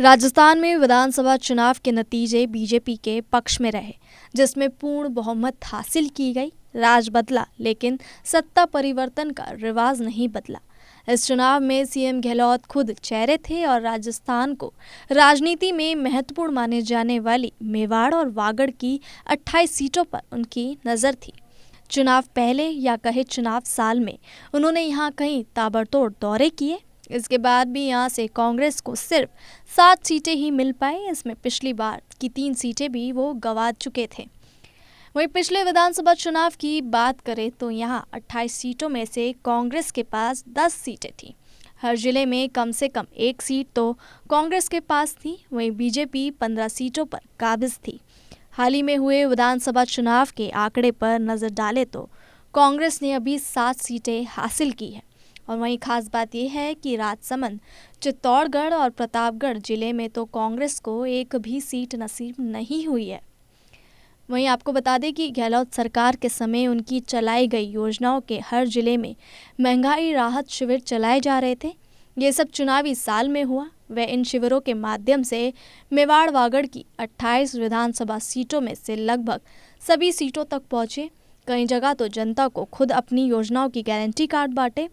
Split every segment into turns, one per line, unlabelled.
राजस्थान में विधानसभा चुनाव के नतीजे बीजेपी के पक्ष में रहे, जिसमें पूर्ण बहुमत हासिल की गई। राज बदला, लेकिन सत्ता परिवर्तन का रिवाज नहीं बदला। इस चुनाव में सीएम गहलोत खुद चेहरे थे और राजस्थान को राजनीति में महत्वपूर्ण माने जाने वाली मेवाड़ और वागड़ की 28 सीटों पर उनकी नज़र थी। चुनाव पहले या कहे चुनाव साल में उन्होंने यहाँ कई ताबड़तोड़ दौरे किए। इसके बाद भी यहाँ से कांग्रेस को सिर्फ 7 सीटें ही मिल पाई। इसमें पिछली बार की 3 सीटें भी वो गंवा चुके थे। वहीं पिछले विधानसभा चुनाव की बात करें तो यहाँ 28 सीटों में से कांग्रेस के पास 10 सीटें थीं। हर जिले में कम से कम 1 सीट तो कांग्रेस के पास थी। वहीं बीजेपी 15 सीटों पर काबिज थी। हाल ही में हुए विधानसभा चुनाव के आंकड़े पर नजर डालें तो कांग्रेस ने अभी 7 सीटें हासिल की है। और वहीं खास बात यह है कि राजसमंद, चित्तौड़गढ़ और प्रतापगढ़ जिले में तो कांग्रेस को एक भी सीट नसीब नहीं हुई है। वहीं आपको बता दें कि गहलोत सरकार के समय उनकी चलाई गई योजनाओं के हर जिले में महंगाई राहत शिविर चलाए जा रहे थे। ये सब चुनावी साल में हुआ। वे इन शिविरों के माध्यम से मेवाड़ वागड़ की 28 विधानसभा सीटों में से लगभग सभी सीटों तक पहुंचे। कई जगह तो जनता को खुद अपनी योजनाओं की गारंटी कार्ड बांटे।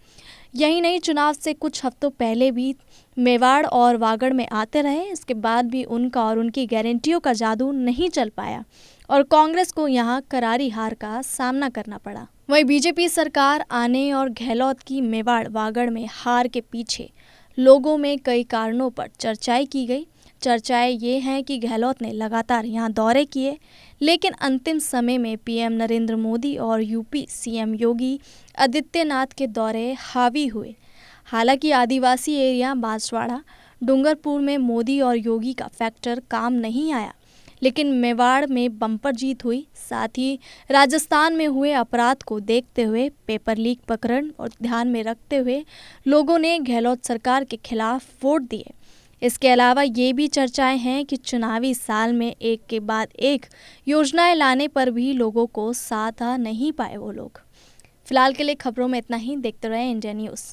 यही नहीं, चुनाव से कुछ हफ्तों पहले भी मेवाड़ और वागड़ में आते रहे। इसके बाद भी उनका और उनकी गारंटियों का जादू नहीं चल पाया और कांग्रेस को यहाँ करारी हार का सामना करना पड़ा। वहीं बीजेपी सरकार आने और गहलोत की मेवाड़ वागड़ में हार के पीछे लोगों में कई कारणों पर चर्चाएं की गई। चर्चाएं ये हैं कि गहलोत ने लगातार यहाँ दौरे किए, लेकिन अंतिम समय में पीएम नरेंद्र मोदी और यूपी सीएम योगी आदित्यनाथ के दौरे हावी हुए। हालांकि आदिवासी एरिया बांसवाड़ा, डूंगरपुर में मोदी और योगी का फैक्टर काम नहीं आया, लेकिन मेवाड़ में बम्पर जीत हुई। साथ ही राजस्थान में हुए अपराध को देखते हुए, पेपर लीक प्रकरण और ध्यान में रखते हुए लोगों ने गहलोत सरकार के खिलाफ वोट दिए। इसके अलावा ये भी चर्चाएं हैं कि चुनावी साल में एक के बाद एक योजनाएं लाने पर भी लोगों को साथ आ नहीं पाए वो लोग। फिलहाल के लिए खबरों में इतना ही। देखते रहे इंडिया न्यूज़।